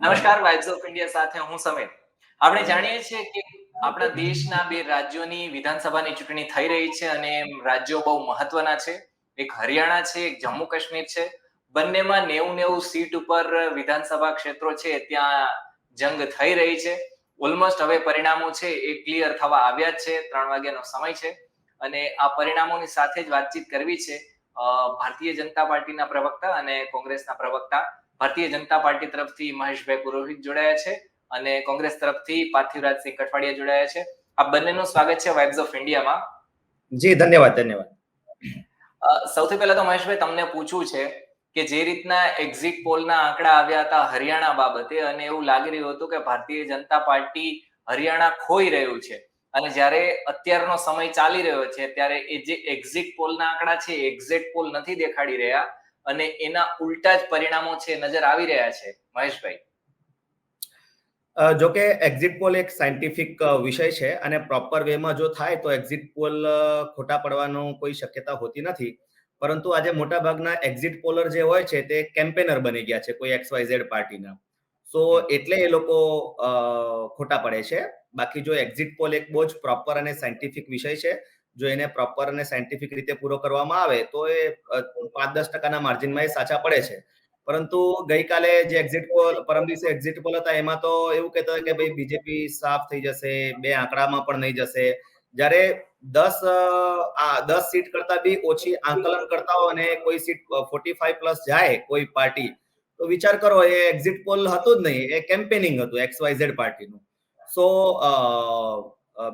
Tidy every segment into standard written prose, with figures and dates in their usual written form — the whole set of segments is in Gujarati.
નમસ્કાર, વાઇબ્સ ઓફ ઇન્ડિયા સાથે હું સમીર. આપણે જાણીએ છીએ કે આપણા દેશના બે રાજ્યોની વિધાનસભાની ચૂંટણી થઈ રહી છે અને રાજ્યો બહુ મહત્વના છે. એક હરિયાણા છે, એક જમ્મુ કાશ્મીર છે. બંનેમાં 90-90 સીટ ઉપર વિધાનસભા ક્ષેત્રો છે ત્યાં જંગ થઈ રહી છે. ઓલમોસ્ટ હવે પરિણામો છે એ ક્લિયર થવા આવ્યા જ છે. 3 વાગ્યાનો સમય છે અને આ પરિણામોની સાથે જ વાતચીત કરવી છે ભારતીય જનતા પાર્ટીના પ્રવક્તા અને કોંગ્રેસના પ્રવક્તા. ભારતીય જનતા પાર્ટી તરફથી મહેશભાઈ પુરોહિત જોડાયા છે અને કોંગ્રેસ તરફથી પાર્થિવરાજસિંહ કઠવાડિયા જોડાયા છે. આ બંનેનું સ્વાગત છે વાઇબ્સ ઓફ ઇન્ડિયામાં. જી ધન્યવાદ. સૌથી પહેલા તો મહેશભાઈ તમને પૂછવું છે કે જે રીતના એક્ઝિટ પોલના આંકડા આવ્યા હતા હરિયાણા બાબતે અને એવું લાગી રહ્યું હતું કે ભારતીય જનતા પાર્ટી હરિયાણા ખોઈ રહ્યું છે અને જ્યારે અત્યારનો સમય ચાલી રહ્યો છે ત્યારે એ જે એક્ઝિટ પોલના આંકડા છે એક્ઝિટ પોલ નથી દેખાડી રહ્યા અને એના ઉલટા જ પરિણામો છે નજર આવી રહ્યા છે. મહેશભાઈ, જો કે એક્ઝિટ પોલ એક સાયન્ટિફિક વિષય છે અને પ્રોપર વેમાં જો થાય તો એક્ઝિટ પોલ ખોટા પડવાનો કોઈ શક્યતા હોતી નથી. પરંતુ આજે મોટા ભાગના એક્ઝિટ પોલર જે હોય છે તે કેમ્પેનર બની ગયા છે કોઈ XYZ પાર્ટીના. સો એટલે એ લોકો ખોટા પડે છે. બાકી જો એક્ઝિટ પોલ એક બહુ જ પ્રોપર અને સાયન્ટિફિક વિષય છે, જો એને પ્રોપર અને સાયન્ટિફિક રીતે પૂરો કરવામાં આવે તો એ 5-10% માર્જિનમાં એ સાચા પડે છે. પરંતુ ગઈકાલે જે એક્ઝિટ પોલ પરમ દિવસે એક્ઝિટ પોલ હતા એમાં તો એવું કહેતા હતા કે ભાઈ બીજેપી સાફ થઈ જશે, 2 આંકડામાં પણ નહીં જશે. જ્યારે 10 સીટ કરતા બી ઓછી આંકલન કરતા હોય અને કોઈ સીટ 45 પ્લસ જાય કોઈ પાર્ટી, તો વિચાર કરો એ એક્ઝિટ પોલ હતું જ નહીં, એ કેમ્પેનિંગ હતું XYZ પાર્ટીનું. સો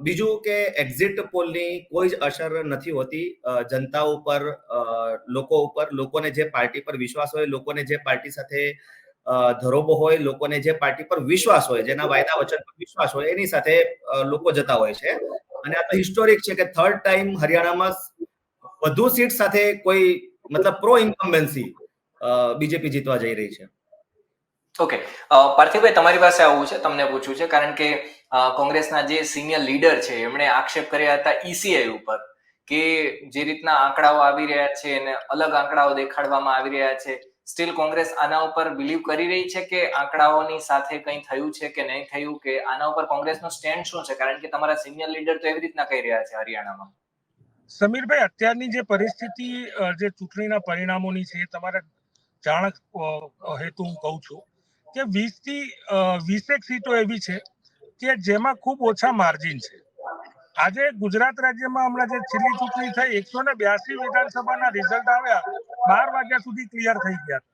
બીજું કે એક્ઝિટ પોલની કોઈ જ અસર નથી હોતી જનતા ઉપર, લોકો ઉપર. લોકોને જે પાર્ટી પર વિશ્વાસ હોય, લોકોને જે પાર્ટી સાથે ધરોબો હોય, લોકોને જે પાર્ટી પર વિશ્વાસ હોય, જેના વાયદા વચન પર વિશ્વાસ હોય, એની સાથે લોકો જતા હોય છે. અને આ તો હિસ્ટોરિક છે કે 3rd ટાઈમ હરિયાણામાં વધુ સીટ સાથે કોઈ મતલબ પ્રો ઇન્કમ્બન્સી બીજેપી જીતવા જઈ રહી છે. ઓકે, પાર્થિવભાઈ તમારી પાસે આવવું છે, તમને પૂછવું છે કારણ કે કોંગ્રેસના જે સિનિયર લીડર છે એમણે આક્ષેપ કર્યા હતા ECI ઉપર કે જે રીતના આંકડાઓ આવી રહ્યા છે અને અલગ આંકડાઓ દેખાડવામાં આવી રહ્યા છે. સ્ટીલ કોંગ્રેસ આના ઉપર બિલીવ કરી રહી છે કે આંકડાઓની સાથે કંઈ થયું છે કે નહીં થયું, કે આના ઉપર કોંગ્રેસનો સ્ટેન્ડ શું છે? કારણ કે તમારા સિનિયર લીડર તો એવી રીતના કહી રહ્યા છે હરિયાણામાં. સમીરભાઈ, અત્યારની જે પરિસ્થિતિ જે ચૂંટણીના પરિણામોની છે તમારે જાણ હેતુ હું કહું છું કે 20 થી 20 સીટો એવી છે કે જેમાં ખૂબ ઓછા માર્જિન છે. આજે ગુજરાત રાજ્યમાં હમણાં જે છેલ્લી ચૂંટણી થઈ 182 વિધાનસભાના રિઝલ્ટ આવ્યા, 12 વાગ્યા સુધી ક્લિયર થઈ ગયા.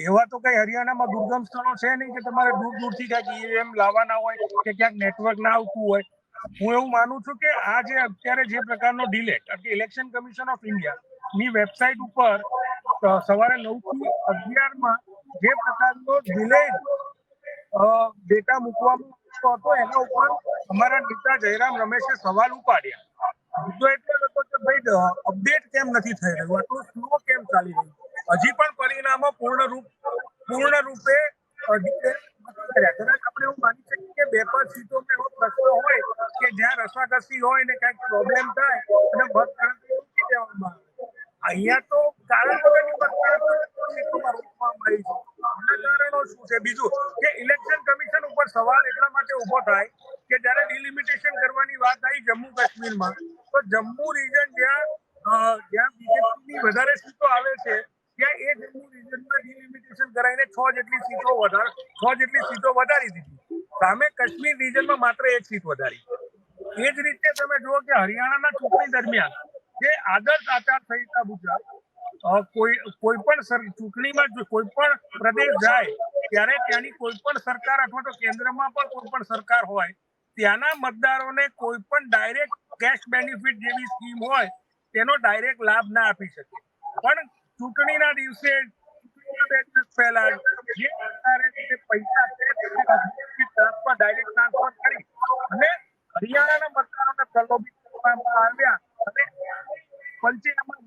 એવા તો કઈ હરિયાણામાં દુર્ગમ સ્થળો છે નહીં કે તમારે દૂર દૂરથી ક્યાંક EVM લાવવાના હોય કે ક્યાંક નેટવર્ક ના આવતું હોય. હું એવું માનું છું કે આ જે અત્યારે જે પ્રકારનો ડિલે, કારણ કે ઇલેક્શન કમિશન ઓફ ઇન્ડિયા ની વેબસાઇટ ઉપર સવારે 9 થી 11 જે પ્રકારનો ડિલે ડેટા મૂકવામાં હતો એના ઉપર અમારા નેતા જયરામ રમેશે સવાલ ઉપાડ્યા. મુદ્દો એટલે હતો કે ભાઈ અપડેટ કેમ નથી થઈ રહ્યું, આટલું સ્લો કેમ ચાલી રહ્યું, હજી પણ પરિણામો પૂર્ણ રૂપે કદાચ આપણે એવું માની શકીએ કે 2-5 સીટોમાં એવો પ્રશ્ન હોય કે જ્યાં રસાકસી હોય ને કંઈક પ્રોબ્લેમ થાય અને મતગણતરી રોકી દેવામાં આવે. અહીંયા તો કારણ વગરની મતગણતરી સીટોમાં રોકવામાં આવી છે. એના કારણો શું છે? બીજું કે ઇલેક્શન કમિશન ઉપર સવાલ એટલા માટે ઉભો થાય કે જ્યારે ડિલિમિટેશન કરવાની વાત આવી જમ્મુ કાશ્મીરમાં, તો જમ્મુ રીજન જ્યાં બીજેપીની વધારે સીટો આવે છે ત્યાં એ જમ્મુ રીજનમાં ડિલિમિટેશન કરાવીને 6 જેટલી સીટો વધારી દીધી. સામે કાશ્મીર રીજનમાં માત્ર 1 સીટ વધારી. એ જ રીતે તમે જુઓ કે હરિયાણાના ચૂંટણી દરમિયાન જે આદર્શ આચારસંહિતા મુજબ કોઈ પણ ચૂંટણીમાં કોઈ પણ પ્રદેશ જાય ત્યારે ત્યાંની કોઈ પણ સરકાર અથવા તો કેન્દ્રમાં પણ કોઈ પણ સરકાર હોય, ત્યાંના મતદારોને કોઈ પણ ડાયરેક્ટ કેશ બેનિફિટ જેવી સ્કીમ હોય તેનો ડાયરેક્ટ લાભ ના આપી શકે. પણ ચૂંટણીના દિવસે પહેલા જે સરકારે પૈસા ડાયરેક્ટ ટ્રાન્સફર કરી અને હરિયાણાના મતદારોને પ્રલોભિત કરવામાં આવ્યા અને પંચે આમાં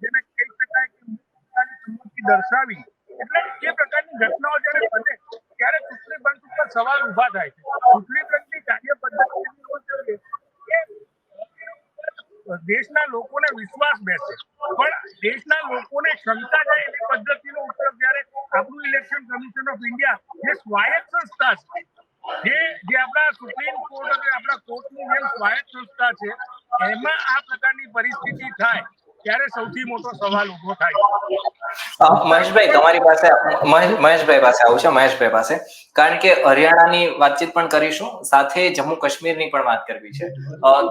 જેને કહી શકાય કે સંમતિ દર્શાવી. એટલે એ પ્રકારની ઘટનાઓ જ્યારે બને ત્યારે ચૂંટણી પંચ ઉપર સવાલ ઉભા થાય છે. ચૂંટણી પંચની કાર્ય પદ્ધતિ કે દેશના લોકોને વિશ્વાસ બેસે, પણ દેશના લોકોને ક્ષમતા જાય એવી પદ્ધતિનો ઉપયોગ જ્યારે આપણું ઇલેક્શન કમિશન ઓફ ઇન્ડિયા જે સ્વાયત્ત સંસ્થા છે, જે આપણા સુપ્રીમ કોર્ટ અને આપણા કોર્ટની જેમ સ્વાયત્ત સંસ્થા છે, એમાં આ પ્રકારની પરિસ્થિતિ થાય ત્યારે સૌથી મોટો સવાલ ઉભો થાય છે. મહેશભાઈ તમારી પાસે મહેશભાઈ પાસે આવું છે, મહેશભાઈ પાસે, કારણ કે હરિયાણાની વાતચીત પણ કરીશું, સાથે જમ્મુ કાશ્મીરની પણ વાત કરવી છે.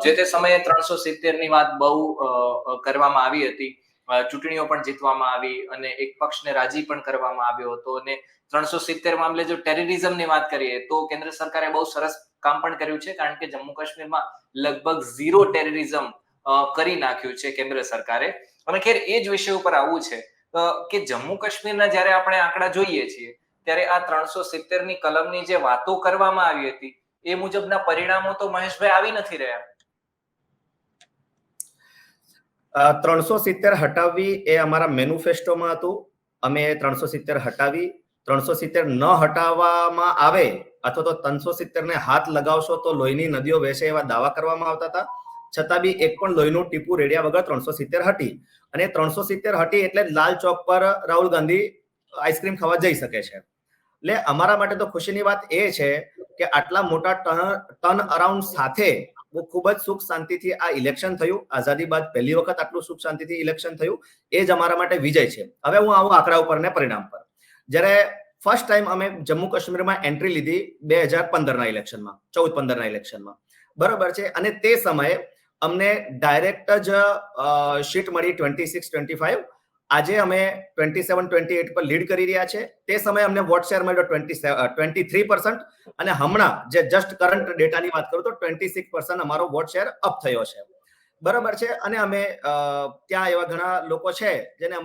જે તે સમયે 370 ની વાત બહુ કરવામાં આવી હતી, ચૂંટણીઓ પણ જીતવામાં આવી અને એક પક્ષને રાજી પણ કરવામાં આવ્યો હતો, અને 370 મામલે જો ટેરરિઝમની વાત કરીએ તો કેન્દ્ર સરકારે બહુ સરસ કામ પણ કર્યું છે, કારણ કે જમ્મુ કાશ્મીરમાં લગભગ 0 ટેરરિઝમ કરી નાખ્યું છે કેન્દ્ર સરકારે. અને ખેર એ જ વિષય ઉપર આવવું છે કે જમ્મુ કાશ્મીરના જ્યારે આપણે આંકડા જોઈએ છીએ ત્યારે આ 370 ની કલમની જે વાતો કરવામાં આવી હતી એ મુજબના પરિણામો તો મહેશભાઈ આવી નથી રહ્યા. 370 હટાવવી એ અમારા મેનિફેસ્ટોમાં હતું. અમે 370 હટાવી. 370 ન હટાવવામાં આવે અથવા તો 370 ને હાથ લગાવશો તો લોહીની નદીઓ વહેશે એવા દાવા કરવામાં આવતા હતા. છતાં બી એક પણ લોહીનું ટીપું રેડ્યા વગર 370 હટી. અને 370 હટી એટલે લાલ ચોક પર રાહુલ ગાંધી આઈસ્ક્રીમ ખાવા જઈ શકે છે. એટલે અમારા માટે તો ખુશીની વાત એ છે કે આટલા મોટા ટર્ન અરાઉન્ડ સાથે ખૂબ જ સુખ શાંતિથી આ ઇલેક્શન થયું. આઝાદી બાદ પહેલી વખત આટલું સુખ શાંતિથી ઇલેક્શન થયું, એ જ અમારા માટે વિજય છે. હવે હું આવું આંકડા ઉપર ને પરિણામ પર. જ્યારે ફર્સ્ટ ટાઈમ અમે જમ્મુ કાશ્મીરમાં એન્ટ્રી લીધી 2015ના ઇલેક્શનમાં, 14-15ના ઇલેક્શનમાં, બરોબર છે. અને તે સમયે અમને ડાયરેક્ટ જ સીટ મળી 26-25. આજે અમે 27-28 પર લીડ કરી રહ્યા છે. તે સમયે અમને વોટ શેર મળ્યો 23%, અને હમણાં જે જસ્ટ કરંટ ડેટાની વાત કરું તો 26% અમારો વોટ શેર અપ થયો છે, બરાબર છે. અને અમે ત્યાં એવા ઘણા લોકો છે જેને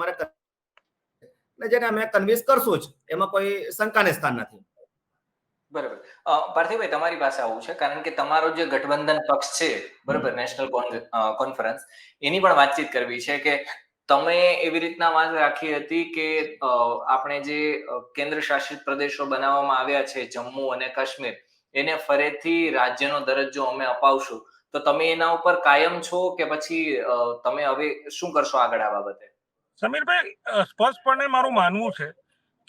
અમે કન્વિન્સ કરશું જ, એમાં કોઈ શંકાને સ્થાન નથી. બરાબર. પાર્થિવભાઈ તમારી પાસે આવું છે, કારણ કે તમારો જે ગઠબંધન પક્ષ છે, બરાબર, નેશનલ કોન્ફરન્સ, એની પણ વાતચીત કરવી છે કે તમે એવી રીતના વાત રાખી હતી કે આપણે જે કેન્દ્ર શાસિત પ્રદેશો બનાવવામાં આવ્યા છે જમ્મુ અને કાશ્મીર, એને ફરીથી રાજ્યનો દરજ્જો અમે અપાવશું, તો તમે એના ઉપર કાયમ છો કે પછી તમે હવે શું કરશો આગળ આ બાબતે? સમીરભાઈ, સ્પષ્ટપણે મારું માનવું છે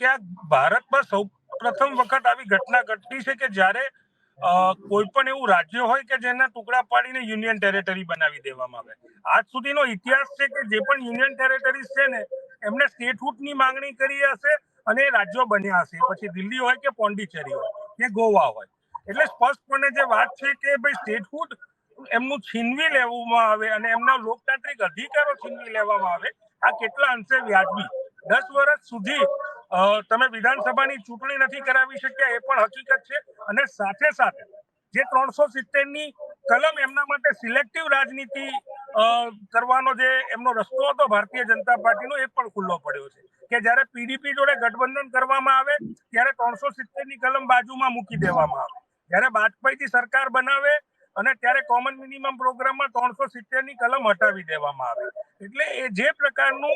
કે આ ભારતમાં સૌ પ્રથમ વખત આવી ઘટના ઘટી છે કે જ્યારે કોઈ પણ એવું રાજ્ય હોય કે જેના ટુકડા પાડીને યુનિયન ટેરેટરી બનાવી દેવામાં આવે. આજ સુધીનો ઇતિહાસ છે કે જે પણ યુનિયન ટેરેટરીઝ છે ને, એમને સ્ટેટહુડની માંગણી કરી હશે અને રાજ્યો બન્યા હશે, પછી દિલ્હી હોય કે પોંડિચેરી હોય કે ગોવા હોય. એટલે સ્પષ્ટપણે જે વાત છે કે ભાઈ સ્ટેટહુડ એમનું છીનવી લેવામાં આવે અને એમના લોકતાંત્રિક અધિકારો છીનવી લેવામાં આવે, આ કેટલા અંશે વ્યાજબી. 10 વર્ષ સુધી તમે વિધાનસભાની ચૂંટણી નથી કરાવી શક્યા, એ પણ હકીકત છે. અને સાથે સાથે જે 370ની કલમ એમના માટે સિલેક્ટિવ રાજનીતિ કરવાનો જે એમનો રસ્તો હતો ભારતીય જનતા પાર્ટીનો, એ પણ ખુલ્લો પડ્યો છે કે જ્યારે પીડીપી જોડે ગઠબંધન કરવામાં આવે ત્યારે 370ની કલમ બાજુમાં મૂકી દેવામાં આવે. જ્યારે વાજપેયીજી સરકાર બનાવે અને ત્યારે કોમન મિનિમમ પ્રોગ્રામમાં 370ની કલમ હટાવી દેવામાં આવે. એટલે એ જે પ્રકારનું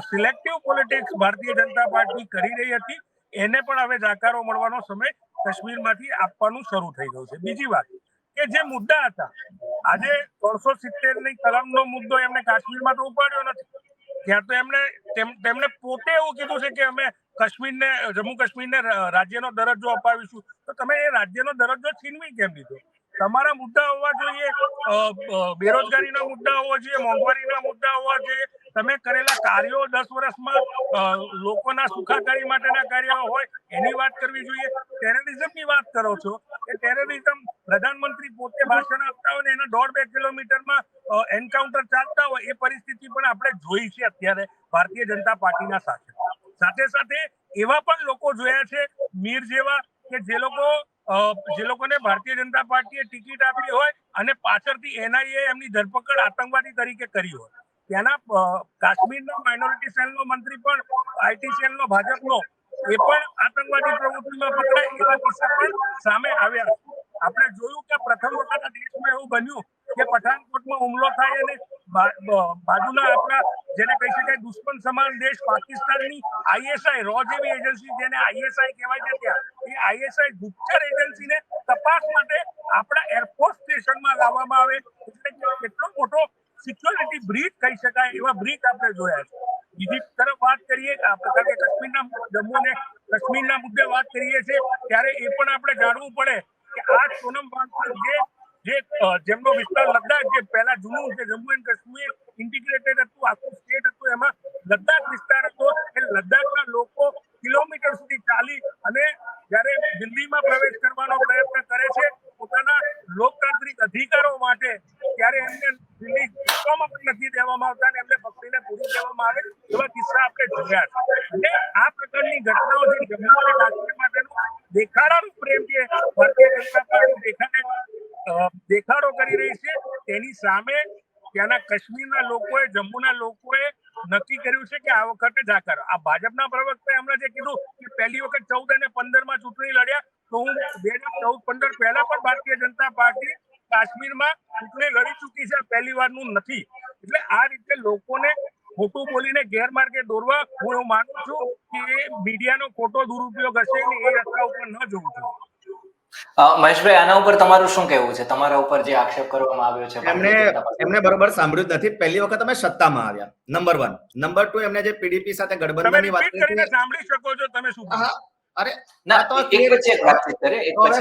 selective politics Bharatiya Janata party કરી રહી હતી, એને પણ હવે જાકારો મળવાનો સમય કાશ્મીરમાંથી આપવાનું શરૂ થઈ ગયું છે. બીજી વાત કે જે મુદ્દા હતા, આજે 370ની કલમનો મુદ્દો એમને કાશ્મીરમાં તો ઉપાડ્યો નથી. ત્યાં તો તેમણે પોતે એવું કીધું છે કે અમે જમ્મુ કાશ્મીરને રાજ્યનો દરજ્જો અપાવીશું. તો તમે એ રાજ્યનો દરજ્જો છીનવી કેમ દીધો? તમારા મુદ્દા હોવા જોઈએ, બેરોજગારીના મુદ્દા હોવા જોઈએ, મોંઘવારીના મુદ્દા હોવા જોઈએ. તમે કરેલા કાર્યો 10 વર્ષમાં લોકોના સુખાકારી માટેના કાર્યો હોય એની વાત કરવી જોઈએ. ટેરરિઝમની વાત કરો છો, એ ટેરરિઝમ પ્રધાનમંત્રી પોતે ભાષણ આપતા હોય ને એના 1.5-2 કિલોમીટરમાં એન્કાઉન્ટર ચાલતા હોય, એ પરિસ્થિતિ પણ આપણે જોઈ છે અત્યારે ભારતીય જનતા પાર્ટીના સાથે સાથે એવા પણ લોકો જોયા છે મીર જેવા કે જે લોકોને ભારતીય જનતા પાર્ટીએ ટિકિટ આપી હોય અને પાછળથી એનઆઈએ એમની ધરપકડ આતંકવાદી તરીકે કરી હોય. ત્યાંના કાશ્મીરના માઇનોરિટી સેલનો મંત્રી પણ આઈટી સેલનો ભાજપનો, એ પણ આતંકવાદી પ્રવૃત્તિમાં પકડાય, એવા કિસ્સા પણ સામે આવ્યા. આપણે જોયું કે પ્રથમ વખત આ દેશમાં એવું બન્યું કે પઠાણકોટમાં હુમલો થાય અને બાજુના આપણા જેને કહી શકાય દુશ્મન સમાન દેશ પાકિસ્તાનની આઈએસઆઈ, રો જેવી એજન્સી જેને આઈએસઆઈ કહેવાય છે, ત્યાં એ આઈએસઆઈ ગુપ્તચર એજન્સીને તપાસ માટે આપણા એરફોર્સ સ્ટેશનમાં લાવવામાં આવે. એટલે કેટલો મોટો સિક્યોરિટી બ્રીચ કહી શકાય એવા બ્રીચ આપણે જોયા છે. બીજી તરફ વાત કરીએ, કારણ કે કાશ્મીરના જમ્મુ અને કાશ્મીરના મુદ્દે વાત કરીએ છીએ ત્યારે એ પણ આપણે જાણવું પડે કે આ સોનમ વાંગચુક જેમનો વિસ્તાર લદ્દાખ, જે પહેલા જૂનું જે જમ્મુ એન્ડ કાશ્મીર ઇન્ટિગ્રેટેડ હતું, આખું સ્ટેટ હતું, એમાં લદ્દાખ વિસ્તાર હતો. એ લદ્દાખના લોકો કિલોમીટર સુધી ચાલી અને જ્યારે દિલ્હીમાં પ્રવેશ કરવાનો પ્રયત્ન કરે છે પોતાના લોકતાંત્રિક અધિકારો માટે, ત્યારે એમને દિલ્હી જીતવામાં પણ નથી દેવામાં આવતા અને એમને પકડીને પૂરી દેવામાં આવે, એવા કિસ્સા આપણે જોયા છે. અને આ પ્રકારની ઘટનાઓ જે જમ્મુ અને કાશ્મીર માટેનું દેખાડાનું પ્રેમ છે ભારતીય જનતા પાર્ટી દેખાડો કરી રહી છે, તેની સામે ત્યાંના કાશ્મીરના લોકોએ, જમ્મુના લોકોએ નક્કી કર્યું છે કે આ વખતે જ આ કરો. આ ભાજપના પ્રવક્તાએ હમણાં જે કીધું કે પહેલી વખત 14 અને 15 ચૂંટણી લડ્યા, તો હું 2014-15 પહેલા પણ ભારતીય જનતા પાર્ટી કાશ્મીરમાં ચૂંટણી લડી ચૂકી છે, પહેલી વારનું નથી. એટલે આ રીતે લોકોને ખોટું બોલીને ગેરમાર્ગે દોરવા, હું એવું માનું છું કે મીડિયાનો ખોટો દુરુપયોગ હશે ને એ રસ્તા ઉપર ન જવું જોઈએ. મહેશભાઈ, આના ઉપર તમારું શું કહેવું છે? તમારા ઉપર જે આક્ષેપ કરવામાં આવ્યો છે, એમને બરોબર સાંભળ્યું જ નથી. પહેલી વખત અમે સત્તામાં આવ્યા, નંબર 1. નંબર 2, એમને જે પીડીપી સાથે ગઠબંધનની વાત કરી, સાંભળી શકો છો તમે શું? અરે ના, તો એક વચ્ચે એક વાતચીત કરે, એક હવે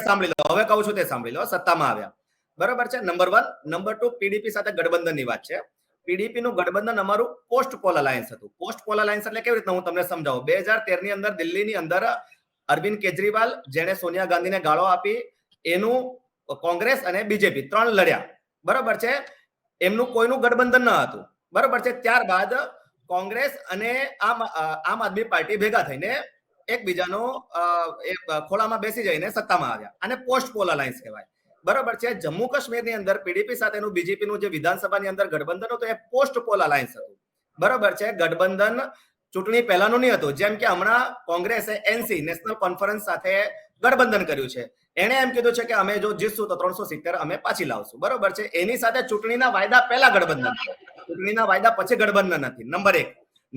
સાંભળી લો, હવે કહું છું તે સાંભળી લો. સત્તામાં આવ્યા, બરોબર છે, નંબર 1. નંબર 2, પીડીપી સાથે ગઠબંધનની વાત છે. પીડીપી નું ગઠબંધન અમારું પોસ્ટ પોલ અલાયન્સ હતું. પોસ્ટ પોલ અલાયન્સ એટલે કેવી રીતના હું તમને સમજાવું. 2013 ની અંદર દિલ્હીની અંદર અરવિંદ કેજરીવાલ, જેને સોનિયા ગાંધીને ગાળો આપી, એનું કોંગ્રેસ અને બીજેપી 3 લડ્યા, બરોબર છે. એમનું કોઈનું ગઠબંધન ન હતું, બરોબર છે. ત્યારબાદ કોંગ્રેસ અને આમ આદમી પાર્ટી ભેગા થઈને એકબીજાનો ખોળામાં બેસી જઈને સત્તામાં આવ્યા, અને પોસ્ટ પોલ અલાયન્સ કહેવાય, બરોબર છે. જમ્મુ કાશ્મીરની અંદર પીડીપી સાથેનું બીજેપીનું જે વિધાનસભાની અંદર ગઠબંધન હતું એ પોસ્ટ પોલ અલાયન્સ હતું, બરોબર છે. ગઠબંધન ચૂંટણી પહેલાનું નહીં હતું. જેમ કે હમણાં કોંગ્રેસે એનસી નેશનલ કોન્ફરન્સ સાથે ગઠબંધન કર્યું છે. એણે એમ કીધું છે કે અમે જો જીતશું તો 370 અમે પાછી લાવશું, બરોબર છે. એની સાથે ચૂંટણીના વાયદા પહેલા ગઠબંધન, ચૂંટણીના વાયદા પછી ગઠબંધન નથી. નંબર 1.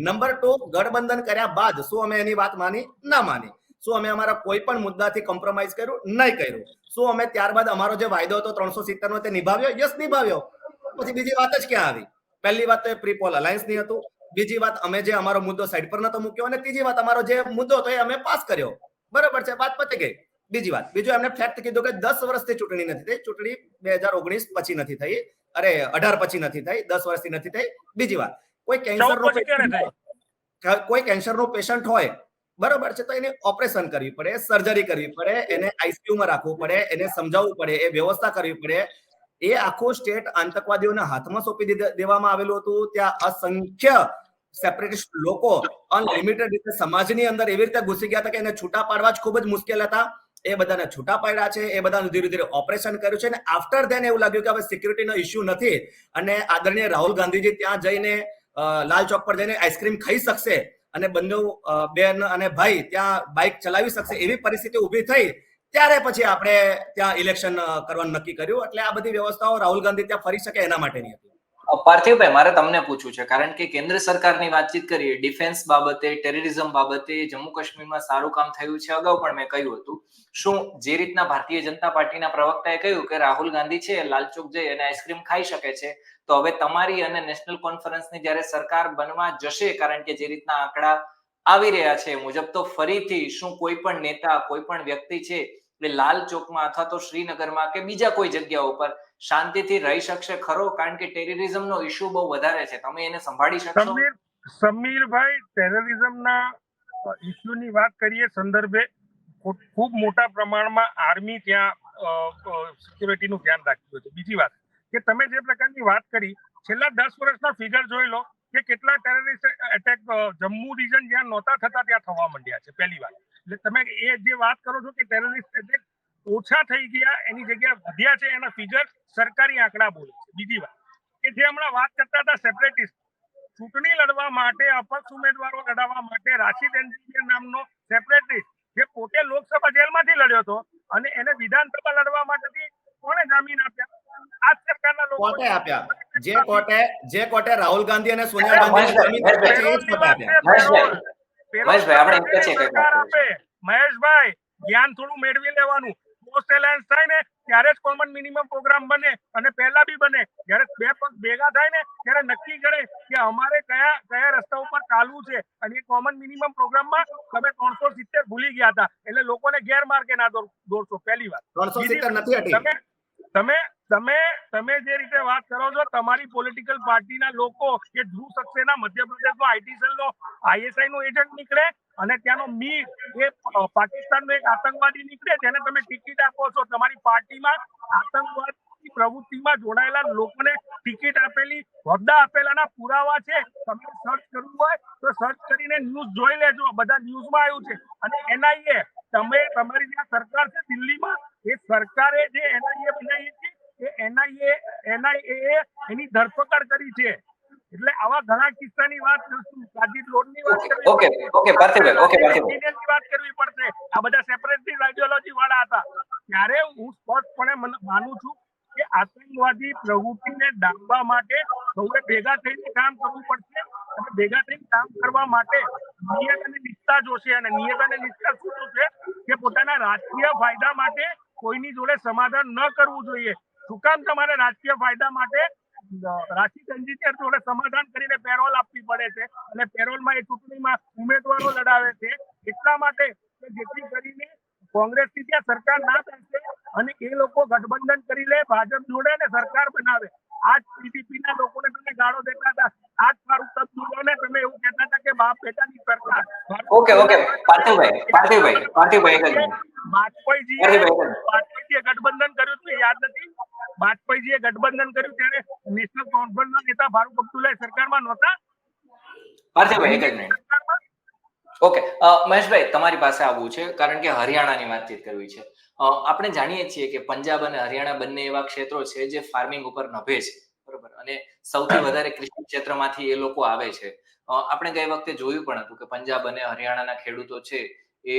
નંબર 2, ગઠબંધન કર્યા બાદ શું અમે એની વાત માની? ના માની. શું અમે અમારા કોઈ પણ મુદ્દાથી કોમ્પ્રોમાઇઝ કર્યું? નહીં કર્યું. શું અમે ત્યારબાદ અમારો જે વાયદો હતો 370 નો તે નિભાવ્યો? યસ, નિભાવ્યો. પછી બીજી વાત જ ક્યાં આવી? પહેલી વાત તો એ પ્રી પોલ અલાયન્સ ની હતું. બીજી વાત, અમે જે અમારો મુદ્દો સાઈડ પર નતો મૂક્યો, અને ત્રીજી વાત, અમારો જે મુદ્દો હતો એ અમે પાસ કર્યો, બરોબર છે. વાત પતી ગઈ. બીજું એમને ફેક્ટ કીધું કે 10 વર્ષથી ચૂંટણી નથી થઈ. ચૂંટણી 2019 પછી નથી થઈ, અરે 18 પછી નથી થઈ, 10 વર્ષથી નથી થઈ. બીજી વાત, કોઈ કેન્સરનો પેશન્ટ હોય, બરોબર છે, તો એને ઓપરેશન કરવી પડે, સર્જરી કરવી પડે, એને આઈસીયુમાં રાખવું પડે, એને સમજાવવું પડે, એ વ્યવસ્થા કરવી પડે. એ આખું સ્ટેટ આતંકવાદીઓના હાથમાં સોંપી દેવામાં આવેલું હતું. ત્યાં અસંખ્ય સેપરેટિસ્ટ લોકો અનલિમિટેડ રીતે સમાજની અંદર એવી રીતે ઘૂસી ગયા હતા કે એને છૂટા પાડવા જ ખૂબ જ મુશ્કેલ હતા. એ બધાને છૂટા પાડ્યા છે, એ બધાનું ધીરે ધીરે ઓપરેશન કર્યું છે, અને આફ્ટર ધેન એવું લાગ્યું કે હવે સિક્યુરિટીનો ઇશ્યુ નથી, અને આદરણીય રાહુલ ગાંધીજી ત્યાં જઈને લાલ ચોક પર જઈને આઈસ્ક્રીમ ખાઈ શકશે, અને બંને બેન અને ભાઈ ત્યાં બાઇક ચલાવી શકશે, એવી પરિસ્થિતિ ઊભી થઈ. ત્યારે પછી આપણે ત્યાં ઇલેક્શન કરવાનું નક્કી કર્યું. એટલે આ બધી વ્યવસ્થાઓ રાહુલ ગાંધી ત્યાં ફરી શકે એના માટેની હતી. પાર્થિવભાઈ, મારે તમને પૂછવું છે, કારણ કે કેન્દ્ર સરકારની વાતચીત કરીએ, ડિફેન્સ બાબતે, ટેરરિઝમ બાબતે જમ્મુ કાશ્મીરમાં સારું કામ થયું છે. અગાઉ પણ મેં કહ્યું હતું. શું જે રીતના ભારતીય જનતા પાર્ટીના પ્રવક્તાએ કહ્યું કે રાહુલ ગાંધી છે લાલચોક જઈ અને આઈસ્ક્રીમ ખાઈ શકે છે, તો હવે તમારી અને નેશનલ કોન્ફરન્સની જ્યારે સરકાર બનવા જશે, કારણ કે જે રીતના આંકડા આવી રહ્યા છે મુજબ, તો ફરીથી શું કોઈ પણ નેતા, કોઈ પણ વ્યક્તિ છે એ લાલ ચોકમાં અથવા તો શ્રીનગરમાં કે બીજા કોઈ જગ્યા ઉપર શાંતિથી રહી શકશે ખરો? કારણ કે ટેરરિઝમનો ઇશ્યુ બહુ વધારે છે. તમે એને સંભાળી શકશો? સમીરભાઈ, ટેરરિઝમના ઇશ્યુની વાત કરીએ સંદર્ભે ખૂબ મોટા પ્રમાણમાં આર્મી ત્યાં સિક્યુરિટીનું ધ્યાન રાખ્યું છે. બીજી વાત કે તમે જે પ્રકારની વાત કરી, છેલ્લા 10 વર્ષના ફિગર જોઈ લો કે કેટલા ટેરરિસ્ટ એટેક જમ્મુ રિજન જ્યાં નહોતા થતા ત્યાં થવા માંડ્યા છે. પહેલી વાત, એટલે તમે એ જે વાત કરો છો કે ટેરરિસ્ટ એટેક ઓછા થઈ ગયા, એની જગ્યાએ વધ્યા છે, એના ફિગર સરકારી આંકડા બોલે છે. બીજી વાત કે જે હમણાં વાત કરતા હતા સેપરેટિસ્ટ, ચૂંટણી લડવા માટે, અપક્ષ ઉમેદવારો લડાવવા માટે રાશિદ એન્જિનિયર નામનો સેપરેટિસ્ટ, જે પોતે લોકસભા જેલમાંથી લડ્યો હતો, અને એને વિધાનસભા લડવા માટે કોણે જામીન આપ્યા? આ સરકારના લોકો કોર્ટે આપ્યા. જે કોર્ટે રાહુલ ગાંધી અને સોનિયા ગાંધીને જામીન આપ્યા. મહેશભાઈ, જ્ઞાન થોડું મેળવી લેવાનું. પોસ્ટ એલાયન્સ થાય ને ત્યારે જ કોમન મિનિમમ પ્રોગ્રામ બને, અને પહેલા બી બને. જ્યારે બે પક્ષ ભેગા થાય ને ત્યારે નક્કી કરે કે અમારે કયા રસ્તા ઉપર ચાલવું છે, અને એ કોમન મિનિમમ પ્રોગ્રામમાં તમે 370 ભૂલી ગયા હતા એટલે લોકોને ગેરમાર્ગે ના દોરશો. પહેલી વાત. 370 નથી હતી. તમે જે રીતે વાત કરો છો, તમારી પોલિટિકલ પાર્ટીના લોકો કે ધ્રુવ સક્સેના મધ્યપ્રદેશમાં આઈટી સેલનો ISI નો એજન્ટ નીકળે, અને ત્યાંનો મીર એ પાકિસ્તાનનો એક આતંકવાદી નીકળે, જેને તમે ટિકિટ આપો છો. તમારી પાર્ટીમાં આતંકવાદી પ્રવૃત્તિમાં જોડાયેલા લોકોને ટિકિટ આપેલી, હોદ્દા આપેલાના પુરાવા છે. તમે સર્ચ કરવું હોય તો સર્ચ કરીને ન્યૂઝ જોઈ લેજો, બધા ન્યૂઝમાં આવ્યું છે. અને NIA, તમારી જ્યાં સરકાર છે દિલ્હીમાં, એ સરકારે જે NIA બનાવી છે, એ NIA એની ધરપકડ કરી છે. એટલે આવા ઘણા કિસ્સાની વાત કરશું. સાજિદ લોનની વાત કરવી પડશે, વાત કરવી પડશે. આ બધા સેપરેટિસ્ટ આઈડિયોલોજી વાળા હતા. ત્યારે હું સ્પષ્ટપણે માનું છું કે આતંકવાદી પ્રવૃત્તિને ડામવા માટે સૌએ ભેગા થઈને કામ કરવું પડશે, અને ભેગા થઈને કામ કરવા માટે નિયત અને નિષ્ઠા જોશે. અને નિયત અને નિષ્ઠા શું જોશે કે પોતાના રાજકીય ફાયદા માટે કોઈની જોડે સમાધાન ન કરવું જોઈએ. શું કામ તમારે રાજકીય ફાયદા માટે રાશિદ એન્જિનિયર જોડે સમાધાન કરીને પેરોલ આપવી પડે છે, અને પેરોલમાં એ ચૂંટણીમાં ઉમેદવારો લડાવે છે? એટલા માટે જેથી કરીને કોંગ્રેસની ત્યાં સરકાર ના બેસે અને એ લોકો ગઠબંધન કરી લે, ભાજપ જોડે ને સરકાર બનાવે. આજ PDP ના લોકોને તમે ગાળો દેતા હતા, આજ ફારૂક અબ્દુલ્લાને તમે એવું કહેતા હતા કે બાપ બેટાની સરકાર. વાજપેયીજીએ ગઠબંધન કર્યું હતું, યાદ નથી? વાજપેયીજીએ ગઠબંધન કર્યું ત્યારે નેશનલ કોન્ફરન્સના નેતા ફારૂક અબ્દુલ્લા સરકારમાં નહોતા? ઓકે, મહેશભાઈ તમારી પાસે આવવું છે, કારણ કે હરિયાણાની વાતચીત કરવી છે. આપણે જાણીએ છીએ કે પંજાબ અને હરિયાણા બંને એવા ક્ષેત્રો છે જે ફાર્મિંગ ઉપર નભે છે, બરોબર, અને સૌથી વધારે કૃષિ ક્ષેત્રમાંથી એ લોકો આવે છે. આપણે ગઈ વખતે જોયું પણ હતું કે પંજાબ અને હરિયાણાના ખેડૂતો છે એ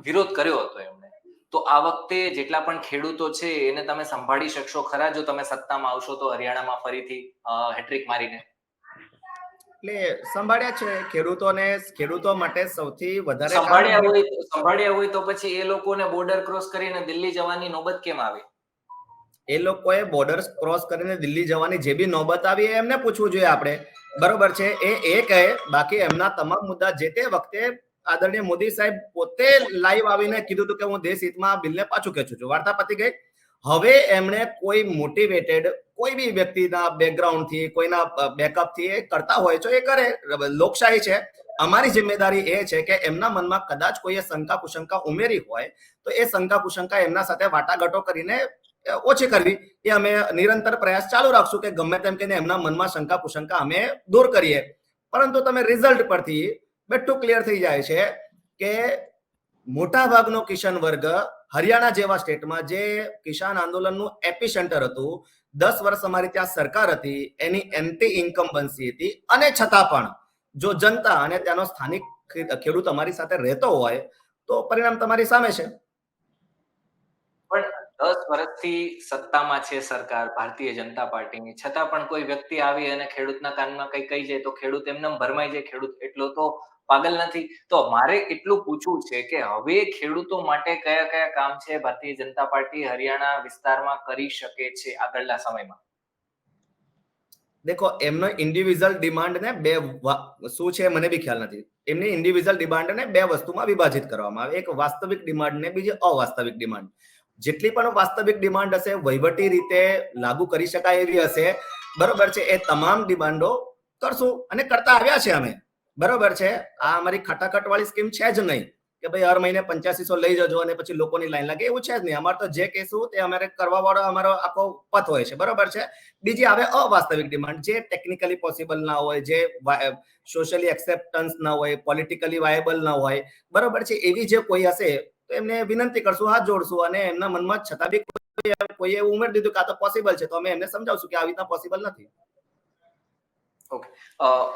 વિરોધ કર્યો હતો એમણે. તો આ વખતે જેટલા પણ ખેડૂતો છે એને તમે સંભાળી શકશો ખરા જો તમે સત્તામાં આવશો તો હરિયાણામાં ફરીથી હેટ્રિક મારીને? એટલે સંભાળ્યા છે. ખેડૂતો માટે સૌથી વધારે સંભાળ્યા હોય તો પછી એ લોકોને બોર્ડર ક્રોસ કરીને દિલ્હી જવાની નોબત કેમ આવી? એ લોકોએ બોર્ડર ક્રોસ કરીને દિલ્હી જવાની જે બી નોબત આવી એ એમને પૂછવું જોઈએ આપણે, બરોબર છે? એ કહે. બાકી એમના તમામ મુદ્દા જે તે વખતે આદરણીય મોદી સાહેબ પોતે લાઈવ આવીને કીધું હતું કે હું દેશ હિતમાં બિલને પાછું ખેંચું છું. વાર્તા પતી ગઈ. હવે એમણે કોઈ મોટિવેટેડ કોઈ બી વ્યક્તિના બેકગ્રાઉન્ડ થી, કોઈના બેકઅપ થી એ કરતા હોય તો એ કરે. લોકશાહી છે. અમારી જિમ્મેદારી એ છે કે એમના મનમાં કદાચ કોઈએ શંકા કુશંકા ઉમેરી હોય તો એ શંકા કુશંકા એમના સાથે વાટાઘાટો કરીને ઓછી કરવી. એ અમે નિરંતર પ્રયાસ ચાલુ રાખશું કે ગમે તેમ કરીને એમના મનમાં શંકા કુશંકા અમે દૂર કરીએ. પરંતુ તમે રિઝલ્ટ પરથી બેઠું ક્લિયર થઈ જાય છે કે મોટા ભાગનો કિસાન વર્ગ હરિયાણા જેવા સ્ટેટમાં જે કિસાન આંદોલનનું એપિસેન્ટર હતું, 10 વર્ષ અમારી ત્યાં સરકાર હતી, એની એન્ટી ઇન્કમ્બન્સી હતી, અને છતાં પણ જો જનતા અને ત્યાંનો સ્થાનિક ખેડૂત અમારી સાથે રહેતો હોય તો પરિણામ તમારી સામે છે. પણ 10 વર્ષથી સત્તામાં છે સરકાર ભારતીય જનતા પાર્ટીની, છતાં પણ કોઈ વ્યક્તિ આવી અને ખેડૂતના કાનમાં કઈ કહી જાય તો ખેડૂત એમને ભરમાઈ જાય. ખેડૂત એટલો તો પાગલ નથી. તો મારે એટલું પૂછવું છે કે હવે ખેડૂતો માટે કયા કયા કામ છે ભારતીય જનતા પાર્ટી હરિયાણા વિસ્તારમાં કરી શકે છે આગળના સમયમાં? દેખો, એમનો ઇન્ડિવિજ્યુઅલ ડિમાન્ડ ને બે શું છે મને બી ખ્યાલ નથી. એમની ઇન્ડિવિજ્યુઅલ ડિમાન્ડ ને બે વસ્તુમાં વિભાજિત કરવામાં આવે. એક વાસ્તવિક ડિમાન્ડ ને બીજી અવાસ્તવિક ડિમાન્ડ. જેટલી પણ વાસ્તવિક ડિમાન્ડ હશે, વહીવટી રીતે લાગુ કરી શકાય એવી હશે, બરોબર છે, એ તમામ ડિમાન્ડો કરશું અને કરતા આવ્યા છે અમે, બરોબર છે. આ અમારી ખટાખટ વાળી સ્કીમ છે જ નહીં કે ભાઈ હર મહિને 8500 લઈ જજો અને પછી લોકોની લાઈન લાગે, એવું છે જ નહીં. અમારે તો જે કહેશું તે અમારે કરવા વાળો અમારો આખો પથ હોય છે, બરોબર છે. બીજી આવે અવાસ્તવિક ડિમાન્ડ, જે ટેકનિકલી પોસિબલ ના હોય, જે સોશિયલી એક્સેપ્ટન્સ ના હોય, પોલિટિકલી વાયેબલ ના હોય, બરોબર છે. એવી જે કોઈ હશે તો એમને વિનંતી કરશું, હાથ જોડશું, અને એમના મનમાં છતાં બી કોઈએ એવું ઉમેરી દીધું કે આ તો પોસિબલ છે, તો અમે એમને સમજાવશું કે આવી રીતના પોસિબલ નથી. ઓકે,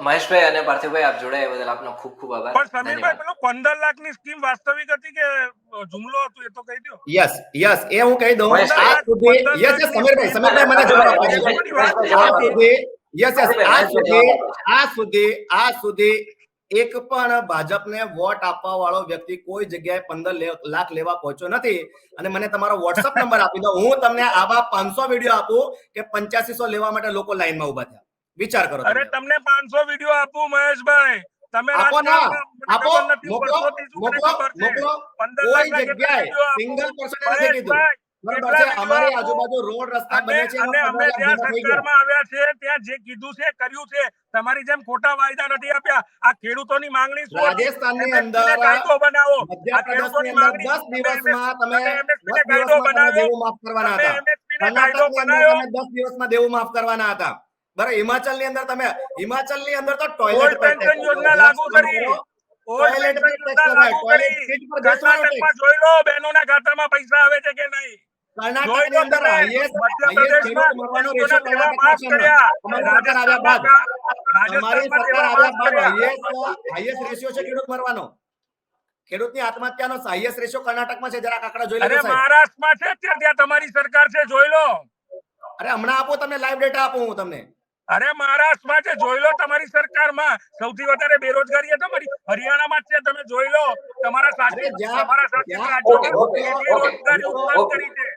મહેશભાઈ અને પાર્થિવભાઈ, આપ જોડાયા બદલ આપનો ખૂબ ખૂબ આભાર. પણ સમીરભાઈ, પેલો 15 લાખની સ્કીમ વાસ્તવિક હતી કે જુમલો હતો એ તો કહી દો. યસ, એ હું કહી દઉં. આ સુધી યસ સમીરભાઈ મને જવાબ આપો. આ સુધી એક પણ ભાજપને વોટ આપવા વાળો વ્યક્તિ કોઈ જગ્યાએ 15 લાખ લેવા પહોંચ્યો નથી. અને મને તમારો વોટ્સઅપ નંબર આપી દો, હું તમને આવા 500 વિડીયો આપું કે 8500 લેવા માટે લોકો લાઈનમાં ઉભા થયા. વિચાર કરો. અરે તમને 500 વિડીયો આપું મહેશભાઈ, તમે આપો ના, આપો, મોકલો, 15 કોઈ લાખના કેટલા જગ્યાએ વિડીયો સિંગલ આપું પર્સન નથી કીધું. મહેશભાઈ? બરોબર કેટલા છે, વિડીયો અમારી આપું? આજુબાજુ રોડ રસ્તા બને છે, અને એમાં અમે 15 લાખ જ્યાં ભેગા થઈ ગયા. સરકારમાં આવ્યા છે ત્યાં જે કીધું છે કર્યું છે. તમારી જેમ ખોટા વાયદા નથી આપ્યા. આ ખેડૂતોની માંગણી શું હતી? રાજસ્થાનની MSP ને અંદર, કાયદો બનાવો. આ મધ્યપ્રદેશની ખેડૂતોની અંદર માંગણી 10 તમે દિવસમાં તમે MSP ને 10 કાયદો દિવસમાં તમે બનાવ્યો. દેવું માફ કરવાના તમે હતા. MSP ને કાયદો કર્ણાટકની અંદર બનાવ્યો. તમે 10 દિવસમાં દેવું માફ કરવાના હતા. બરાબર, હિમાચલની અંદર તો ઓલ્ડ ટોયલેટ પર પેન્શન યોજના લાગુ કરી. ઓલ્ડ ટોયલેટ પર પેન્શન ટેક્સ યોજના લગાય, લાગુ ટોયલેટ કરી. સીટ પર બેસવાનો ટેક્સ. કર્ણાટકમાં જોઈ લો બહેનોના ખાતામાં પૈસા આવે છે કે નહીં. કર્ણાટકની અંદર હાઈએસ્ટ મધ્યપ્રદેશમાં ખેડૂત મરવાનો ખેડૂતોના રેશિયો દેવા કર્ણાટકમાં માફ છે. કર્યા. અમારી સરકાર આવ્યા બાદ, અમારી રાજસ્થાનમાં સરકાર દેવા આવ્યા માફ બાદ કર્યા. હાઈએસ્ટ રેશિયો છે ખેડૂત મરવાનો. ખેડૂતની આત્મહત્યાનો હાઈએસ્ટ રેશિયો કર્ણાટકમાં છે. જરાક આંકડા જોઈ અરે લેજો સાહેબ. મહારાષ્ટ્રમાં છે અત્યારે, ત્યાં તમારી સરકાર છે, જોઈ લો. અરે હમણાં આપો, તમને લાઈવ ડેટા આપું હું તમને. અરે મહારાષ્ટ્રમાં છે, જોઈ લો. તમારી સરકારમાં સૌથી વધારે બેરોજગારી છે તમારી હરિયાણામાં જ છે, તમે જોઈ લો. તમારા શાસિત રાજ્યોમાં કેટલી રોજગારી ઉત્પન્ન કરી છે.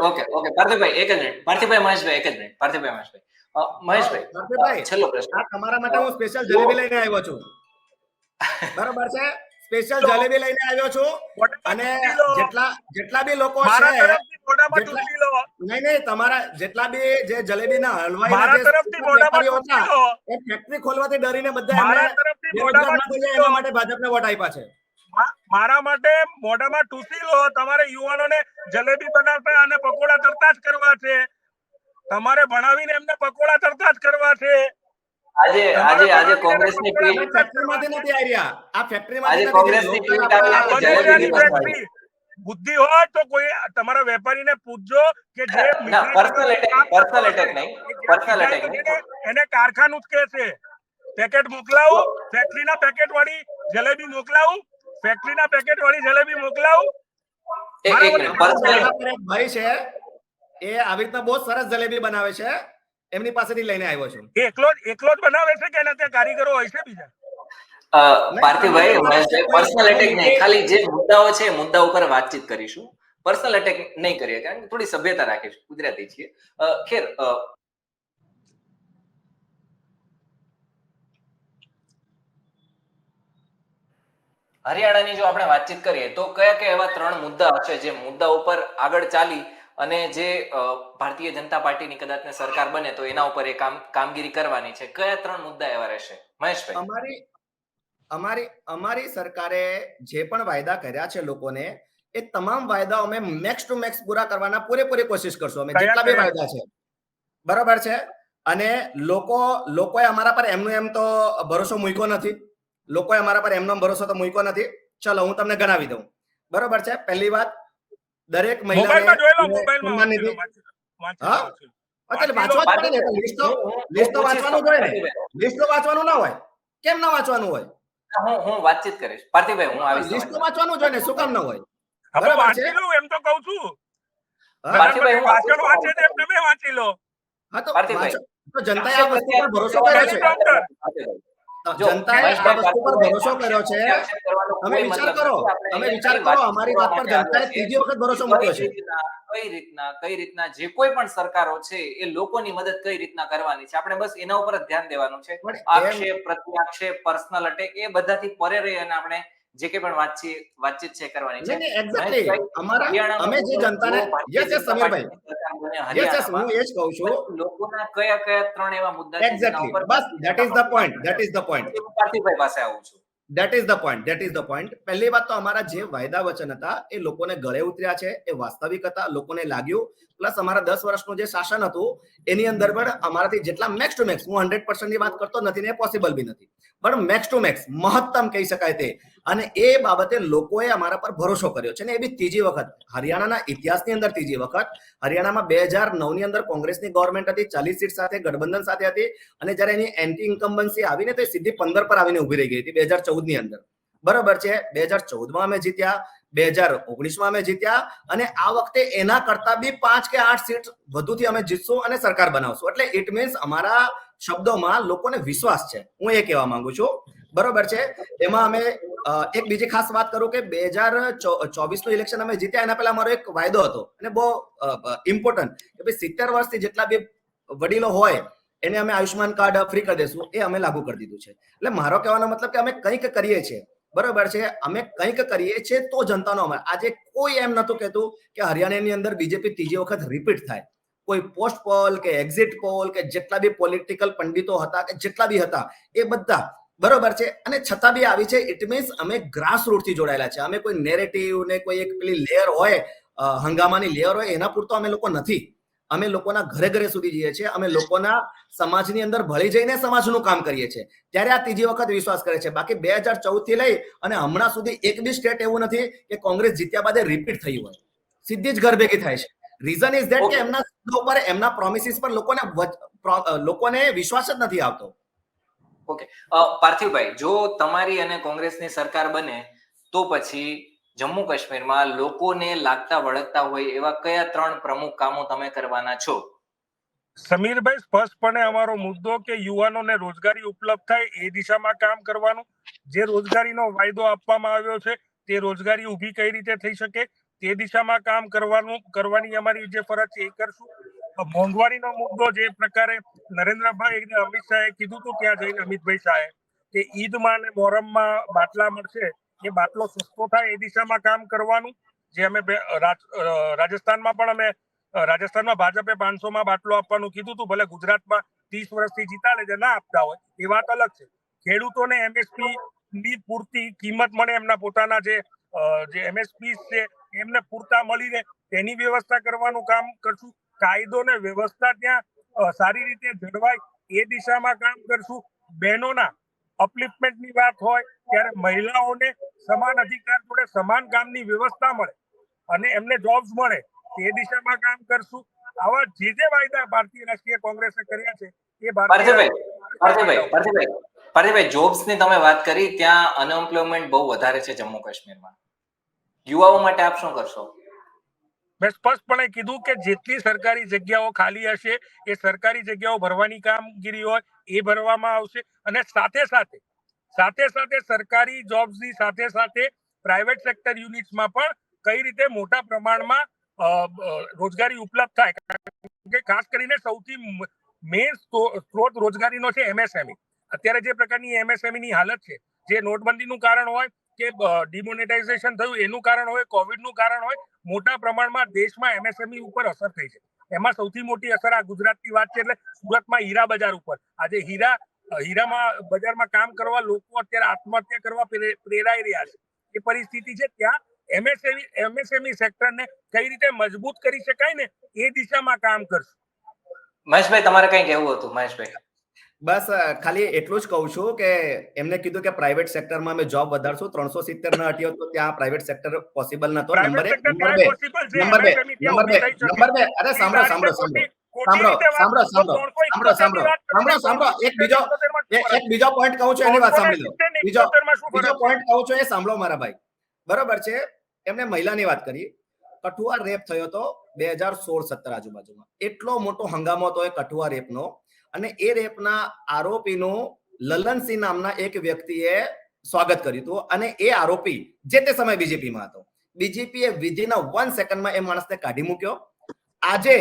ઓકે પાર્થિવભાઈ એક જ મિનિટ. પાર્થિવભાઈ મહેશભાઈ એક જ મિનિટ. પાર્થિવભાઈ મહેશભાઈ પાર્થિવભાઈ, છેલ્લો પ્રશ્ન. આ તમારા માટે હું સ્પેશિયલ જલેબી લઈને આવ્યો છું. બરોબર છે, સ્પેશિયલ જલેબી લઈને આવ્યો છું. અને જેટલા બી લોકો મારા છે, તરફથી મોઢામાં ટૂંકી લો. નહીં, તમારા જેટલા બી જે જલેબીના હલવાઈ મારા તરફથી મોઢામાં ટૂંકી લો. એ ફેક્ટરી ખોલવાથી ડરીને બધા મારા એમને તરફથી બેરોજગાર મોઢામાં ના થઈ જાય ટૂંકી લો. એના માટે ભાજપને વોટ આપ્યા છે. મારા માટે મોઢામાં ટૂંકી લો. તમારે યુવાનોને જલેબી બનાવતા અને પકોડા તરતા જ કરવા છે. તમારે ભણાવીને એમને પકોડા તરતા જ કરવા છે. આજે કોંગ્રેસની પીઠ ફેક્ટરીમાંથી નથી આવ્યા. આ ફેક્ટરીમાંથી આજે નથી. કોંગ્રેસની જે પીઠ લોકલ આવી આપણા જલેબી દિવસ ફેક્ટરી બુદ્ધિ હોય તો કોઈ તમારા વેપારીને પૂછજો કે જે ના, પર્સનલ એટેક નહીં. એને કારખાનું જ કહે છે. પેકેટ મોકલાવું, ફેક્ટરીના પેકેટ વાળી જલેબી મોકલાવું, ફેક્ટરીના પેકેટ વાળી જલેબી મોકલાવું. એક મિનિટ. પર્સનલ એક ભાઈ છે, એ આવી રીતના બહુ સરસ જલેબી બનાવે છે. એમની પાસેથી લઈને આવ્યો છું. એકલો જ બનાવે છે કે એના ત્યાં કારીગરો હોય છે બીજા? પાર્થિવભાઈ મહેશભાઈ, પર્સનલ એટેક નહીં, ખાલી જે મુદ્દાઓ છે મુદ્દા ઉપર વાતચીત કરીશું. પર્સનલ એટેક નહીં કરીએ, કારણ કે થોડી સભ્યતા રાખીશું, ગુજરાતી છીએ. ખેર, હરિયાણાની જો આપણે વાતચીત કરીએ તો કયા કયા એવા 3 મુદ્દા હશે જે મુદ્દા ઉપર આગળ ચાલી અને જે ભારતીય જનતા પાર્ટીની કદાચ ને સરકાર બને તો એના ઉપર એ કામગીરી કરવાની છે? કયા 3 મુદ્દા એવા રહેશે મહેશભાઈ? અમારી સરકારે જે પણ વાયદા કર્યા છે લોકોને, એ તમામ વાયદાઓ અમે મેક્સ ટુ મેક્સ પૂરા કરવાના પૂરેપૂરી કોશિશ કરશું. અમે જેટલા બી વાયદા છે, બરાબર છે. અને લોકોએ અમારા પર એમનું એમ તો ભરોસો મૂક્યો નથી. લોકોએ અમારા પર એમનો ભરોસો તો મૂક્યો નથી. ચલો હું તમને ગણાવી દઉં. બરોબર છે. પહેલી વાત, દરેક મહિલાને લિસ્ટ તો વાંચવાનું જોઈએ ને. લિસ્ટ તો વાંચવાનું ના હોય. કેમ ના વાંચવાનું હોય? હું વાતચીત કરીશ પાર્થિવભાઈ. હું આવીશ. લિસ્ટ તો વાંચવાનું જોઈએ ને. શું કામ ના હોય? હવે વાંચી લો, એમ તો કહું છું. પાર્થિવભાઈ હું વાંચન વાંચે છે એમ તમે વાંચી લો. હા, તો પાર્થિવભાઈ, જનતાએ આ વસ્તુ પર ભરોસો કર્યો છે. જનતાએ આ વસ્તુ પર ભરોસો કર્યો છે. તમે વિચાર કરો, અમારી વાત પર જનતાએ ત્રીજી વખત ભરોસો મૂક્યો છે. કઈ રીતના જે કોઈ પણ સરકારો છે એ લોકોની મદદ કઈ રીતના કરવાની છે, આપણે બસ એના ઉપર જ ધ્યાન દેવાનું છે. આક્ષેપ, પ્રત્યાક્ષેપ, પર્સનલ અટેક એ બધાથી પરે રહી અને આપણે જે કે પણ વાતચીત છે કરવાની છે. એક્ઝેક્ટલી અમે જે જનતાને સમીરભાઈ, હું એ જ કહું છું, લોકોના કયા 3 એવા મુદ્દા છે એક્ઝેક્ટલી, બસ ધેટ ઇઝ ધ પોઈન્ટ. પાર્થિવભાઈ પાસે આવું છું. That is the point. પહેલી વાત તો અમારા જે વાયદા વચન હતા એ લોકોને ગળે ઉતર્યા છે. એ વાસ્તવિક હતા, લોકોને લાગ્યું. પ્લસ અમારા 10 વર્ષનું જે શાસન હતું એની અંદર પણ અમારાથી જેટલા મેક્સ ટુ મેક્સ, હું 100% ની વાત કરતો નથી ને એ પોસિબલ બી નથી, પણ મેક્સ ટુ મેક્સ મહત્તમ કહી શકાય તે. અને એ બાબતે લોકોએ અમારા પર ભરોસો કર્યો છે ને એ બી ત્રીજી વખત. હરિયાણાના ઇતિહાસની અંદર ત્રીજી વખત. હરિયાણામાં 2009 ની અંદર કોંગ્રેસની ગવર્મેન્ટ હતી, 40 સીટ સાથે ગઠબંધન સાથે હતી. અને જ્યારે એની એન્ટી ઇન્કમ્બન્સી આવીને તો સીધી 15 પર આવીને ઉભી રહી ગઈ હતી 2014 ની અંદર. બરોબર છે. 2014માં અમે જીત્યા, 2019માં અમે જીત્યા, અને આ વખતે એના કરતા બી 5 કે 8 સીટ વધુથી અમે જીતશું અને સરકાર બનાવશું. એટલે ઇટ મીન્સ અમારા શબ્દોમાં લોકોને વિશ્વાસ છે. હું એ કહેવા માંગુ છું. બરોબર છે. એમાં અમે એક બીજી ખાસ વાત કરું કે 2024 નું ઇલેક્શન અમે જીત્યા એના પહેલા મારો એક વાયદો હતો અને બહુ ઇમ્પોર્ટન્ટ કે ભાઈ 70 વર્ષથી જેટલા બી વડીલો હોય એને અમે આયુષ્માન કાર્ડ ફ્રી કરી દઈશું, એ અમે લાગુ કરી દીધું છે. એટલે મારો કહેવાનો મતલબ કે અમે કંઈક કરીએ છીએ, બરોબર છે, અમે કંઈક કરીએ છીએ તો જનતાનો અમલ. આજે કોઈ એમ નતું કહેતું કે હરિયાણાની અંદર બીજેપી ત્રીજી વખત રિપીટ થાય. કોઈ પોસ્ટ પોલ કે એક્ઝિટ પોલ કે જેટલા બી પોલિટિકલ પંડિતો હતા કે જેટલા બી હતા એ બધા બરોબર છે, અને છતાં બી આવી છે. ઇટ મીન્સ અમે ગ્રાસ રૂટ થી જોડાયેલા છે. અમે કોઈ નેરેટિવ ને કોઈ એક પેલી લેયર હોય, હંગામાની લેયર હોય એના પૂરતો અમે લોકો નથી. અમે લોકોના ઘરે ઘરે સુધી જઈએ છીએ. અમે લોકોના સમાજની અંદર ભળી જઈને સમાજનું કામ કરીએ છીએ. ત્યારે આ ત્રીજી વખત વિશ્વાસ કરે છે. બાકી 2014 થી લઈ અને હમણાં સુધી એક બી સ્ટેટ એવું નથી કે કોંગ્રેસ જીત્યા બાદ રિપીટ થયું હોય. સીધી જ ઘર ભેગી થાય છે. રીઝન ઇઝ ધેટ કે એમના ઉપર, એમના પ્રોમિસીસ પર લોકોને વિશ્વાસ જ નથી આવતો. ઓકે, પાર્થિવભાઈ, જો તમારી અને કોંગ્રેસની સરકાર બને તો પછી જમ્મુ કાશ્મીરમાં લોકોને લાગતા વળગતા હોય એવા કયા 3 પ્રમુખ કામો તમે કરવાના છો? સમીરભાઈ, સ્પષ્ટપણે અમારો મુદ્દો કે યુવાનોને રોજગારી ઉપલબ્ધ થાય એ દિશામાં કામ કરવાનું. જે રોજગારીનો વાયદો આપવામાં આવ્યો છે તે રોજગારી ઊભી કઈ રીતે થઈ શકે તે દિશામાં કામ કરવાની અમારી જે ફરજ છે એ કરશું. મોંઘવારીનો મુદ્દો જે પ્રકારે નરેન્દ્રભાઈ અને અમિત શાહે કીધું હતું ત્યાં જઈને અમિતભાઈ શાહે કે ઈદમાં અને મોહરમમાં બાટલા મળશે, એ બાટલો સસ્તો થાય એ દિશામાં કામ કરવાનું. જે અમે રાજસ્થાનમાં પણ અમે રાજસ્થાનમાં ભાજપે 500 બાટલો આપવાનું કીધું હતું. ભલે ગુજરાતમાં 30 વર્ષથી જીતા લે ના આપતા હોય એ વાત અલગ છે. ખેડૂતોને એમએસપી ની પૂરતી કિંમત મળે, એમના પોતાના જે એમએસપી છે એમને પૂરતા મળી રહે તેની વ્યવસ્થા કરવાનું કામ કરશું. કાયદો ને વ્યવસ્થા ત્યાં સારી રીતે જળવાય એ દિશામાં કામ કરશું. બહેનોના અપલિફ્ટમેન્ટની વાત હોય ત્યારે મહિલાઓને સમાન અધિકાર જોડે સમાન કામની વ્યવસ્થા મળે અને એમને જોબ્સ મળે તે દિશામાં કામ કરશું. આવા જે વાયદા ભારતીય રાષ્ટ્રીય કોંગ્રેસે કર્યા છે એ પાર્થિવભાઈ, જોબ્સ ની તમે વાત કરી, ત્યાં અનએમ્પ્લોયમેન્ટ બહુ વધારે છે જમ્મુ કાશ્મીરમાં. યુવાઓ માટે આપ શું કરશો? મેં સ્પષ્ટપણે કીધું કે જેટલી સરકારી જગ્યાઓ ખાલી હશે એ સરકારી જગ્યાઓ ભરવાની કામગીરી હોય એ ભરવામાં આવશે. અને સાથે સાથે સરકારી જોબ્સની સાથે સાથે પ્રાઇવેટ સેક્ટર યુનિટ્સમાં પણ કઈ રીતે મોટા પ્રમાણમાં રોજગારી ઉપલબ્ધ થાય. કે ખાસ કરીને સૌથી મેઇન સ્ત્રોત રોજગારીનો છે એમએસએમઈ. અત્યારે જે પ્રકારની એમએસએમઈ ની હાલત છે, જે નોટબંધીનું કારણ હોય કે ડિમોનેટાઇઝેશન થયું એનું કારણ હોય, કોવિડનું કારણ હોય, મોટા પ્રમાણમાં દેશમાં એમએસએમઈ ઉપર અસર થઈ છે. એમાં સૌથી મોટી અસર આ ગુજરાતની વાત છે એટલે સુરતમાં હીરા બજાર ઉપર. આજે હીરામાં બજારમાં કામ કરવા લોકો અત્યારે આત્મહત્યા કરવા પ્રેરાઈ રહ્યા છે. એ પરિસ્થિતિ છે. ત્યાં એમએસએમઈ સેક્ટરને કઈ રીતે મજબૂત કરી શકાય ને એ દિશામાં કામ કરશું. મહેશભાઈ, તમારે કઈ કહેવું હતું? મહેશભાઈ, બસ ખાલી એટલું જ કહું છું કે એમને કીધું કે પ્રાઇવેટ સેક્ટરમાં અમે જોબ વધારશું. 370 ન હટ્યો તો ત્યાં પ્રાઇવેટ સેક્ટર પોસિબલ નતો. નંબર 1. નંબર 2 અરે સાંભળો. એક બીજો પોઈન્ટ કહું છું, એની વાત સાંભળી લો. બીજો પોઈન્ટ કહું છું, એ સાંભળો મારા ભાઈ. બરોબર છે, એમને મહિલાની વાત કરી. કઠુઆ રેપ થયો હતો 2016-17 આજુબાજુમાં. એટલો મોટો હંગામો હતો એ કઠુઆ રેપનો. અને એ રેપના આરોપીનું લલનસિંહ નામના એક વ્યક્તિએ સ્વાગત કર્યું હતું. અને એ આરોપી જે તે સમયે બીજેપીમાં હતો. બીજેપીએ વિધિન 1 સેકન્ડમાં એ માણસને કાઢી મૂક્યો. આજે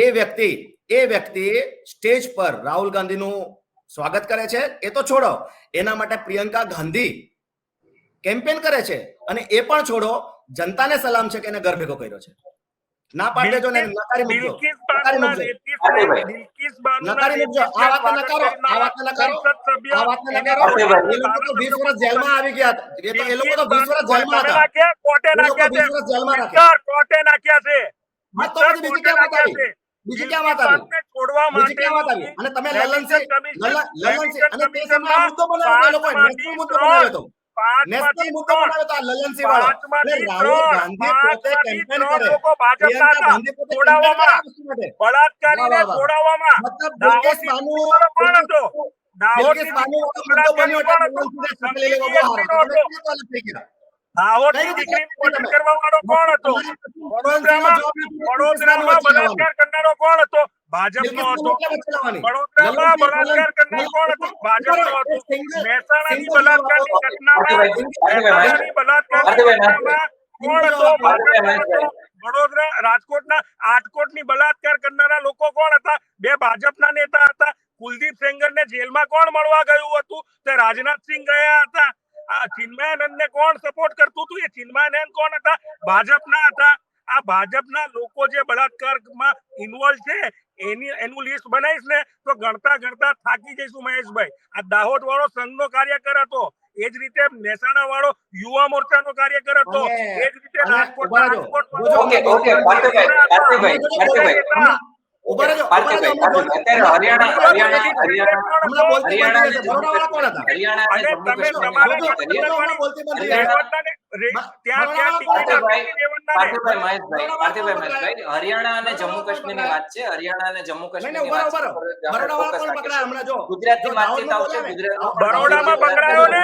એ વ્યક્તિ સ્ટેજ પર રાહુલ ગાંધીનું સ્વાગત કરે છે. એ તો છોડો, એના માટે પ્રિયંકા ગાંધી કેમ્પેન કરે છે. અને એ પણ છોડો, જનતાને સલામ છે કે એને ઘર ભેગો કર્યો છે. ના પાડે જો ને નકારી મૂકજો. આ વાતને નકારો. એ લોકો તો 20 વર્ષ જેલમાં આવી ગયા હતા. એ લોકો તો 20 વર્ષ જેલમાં હતા. કોર્ટે નાખ્યા છે. બીજી ક્યાં વાત આવી? બીજી ક્યાં વાત આવી? અને તમે લલનસિંહ અને તે સમયે આ મુદ્દો બનાવ્યો, લોકો નેશનલ મુદ્દો બનાવ્યો હતો. નેશનલ મુદ્દો બનાવ્યો હતો આ લલનસિંહ વાળો. એટલે રાહુલ ગાંધી પોતે કેમ્પેન કરે, પ્રિયંકા ગાંધી પોતે કેમ્પેન કરે આ વસ્તુ માટે. બલાત્કારીને છોડાવવામાં મતલબ બિલ્કિસ બાનુ મુદ્દો બન્યો એટલે લલનસિંહને સકલી લેવો બહુ હારો. તમે કેવી અલગ થઈ ગયા? દાહોદની દીકરીને મર્ડર કરવા વાળો કોણ હતો? વડોદરામાં બલાત્કાર કરનારો કોણ હતો? ભાજપનો હતો. કેટલા વચ્ચે લાવવાની? વડોદરામાં બળાત્કાર કરનાર કોણ હતું? ભાજપનો હતું. મહેસાણાની બલાત્કારની ઘટનામાં મહેસાણાની બલાત્કારની ઘટનામાં કોણ હતો? ભાજપનો હતો. વડોદરા રાજકોટના આટકોટની બલાત્કાર કરનારા લોકો કોણ હતા? બે ભાજપના નેતા હતા. કુલદીપ સેંગરને જેલમાં કોણ મળવા ગયું હતું? તે રાજનાથસિંહ ગયા હતા. આ ચિન્મયાનંદને કોણ સપોર્ટ કરતું હતું? એ ચિન્મયાનંદ કોણ હતા? ભાજપના હતા. આ ભાજપના લોકો જે બળાત્કારમાં ઇન્વોલ્વ છે એનું લિસ્ટ બનાવીશ ને તો ગણતા થાકી જઈશું મહેશભાઈ. આ દાહોદ વાળો સંઘનો કાર્યકર હતો, એ જ રીતે મહેસાણા વાળો યુવા મોરચાનો કાર્યકર હતો, એ જ રીતે રાજકોટ હરિયાણા અને જમ્મુ કાશ્મીરની વાત છે. હરિયાણા અને જમ્મુ કાશ્મીરની વાત છે. ગુજરાતની વાતચીત આવશે. બરોડામાં પકડાયો ને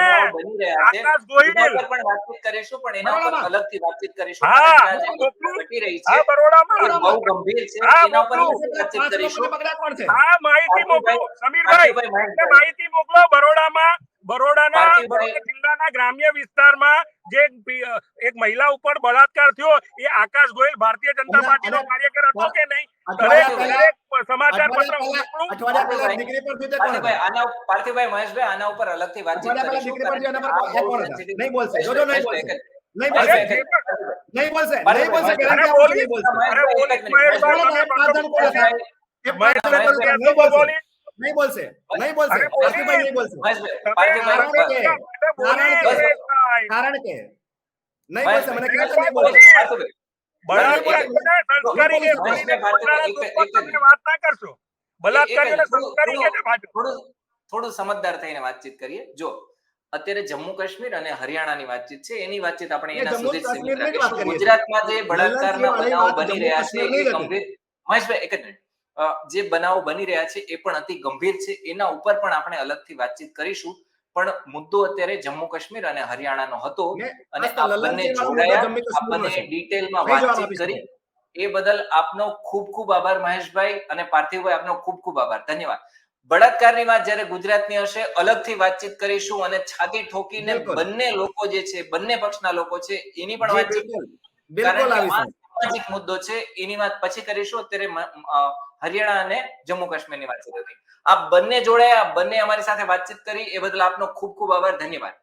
આકાશ ગોહિલ પણ વાતચીત કરીશું, પણ એના ઉપર અલગથી વાતચીત કરીશું. ઘટી રહી છે બહુ ગંભીર છે. એના ઉપર વાતચીત કરીશું. આ માહિતી મોકલો સમીરભાઈ, માહિતી મોકલો. બરોડાના જિલ્લાના ગ્રામ્ય વિસ્તારમાં જે એક મહિલા ઉપર બળાત્કાર થયો, એ આકાશ ગોહિલ ભારતીય જનતા પાર્ટીનો કાર્યકર હતો કે નહીં? દરેક સમાચાર પત્ર પાર્થિવભાઈ મહેશભાઈ આના ઉપર અલગથી વાતચીત કરીશું. નહીં બોલશે. કારણ કે નહીં બોલશે. મને કહે છે નહીં બોલશે. થોડું સમજદાર થઈને વાતચીત કરીએ. જો અત્યારે જમ્મુ કાશ્મીર અને હરિયાણાની વાતચીત છે, એની વાતચીત આપણે એના સુધી સીમિત રાખીશું. ગુજરાતમાં જે બળાત્કારના બનાવો બની રહ્યા છે એ ગંભીર. મહેશભાઈ એક જ મિનિટ. જે બનાવો બની રહ્યા છે એ પણ અતિ ગંભીર છે. એના ઉપર પણ આપણે અલગથી વાતચીત કરીશું. પણ મુદ્દો અત્યારે જમ્મુ કાશ્મીર અને હરિયાણાનો હતો અને આ બંને જોડાયા, આ બંને ડિટેલમાં વાતચીત કરી. એ બદલ આપનો ખૂબ ખૂબ આભાર મહેશભાઈ અને પાર્થિવભાઈ, આપનો ખૂબ ખૂબ આભાર, ધન્યવાદ. બળાત્કારની વાત જ્યારે ગુજરાતની હશે અલગથી વાતચીત કરીશું અને છાતી ઠોકીને બંને લોકો જે છે, બંને પક્ષના લોકો છે એની પણ વાતચીત, કારણ કે આ સામાજિક મુદ્દો છે એની વાત પછી કરીશું. અત્યારે હરિયાણા અને જમ્મુ કાશ્મીરની વાતચીત હતી. આ બંને જોડાયા, બંને અમારી સાથે વાતચીત કરી, એ બદલ આપનો ખૂબ ખૂબ આભાર, ધન્યવાદ.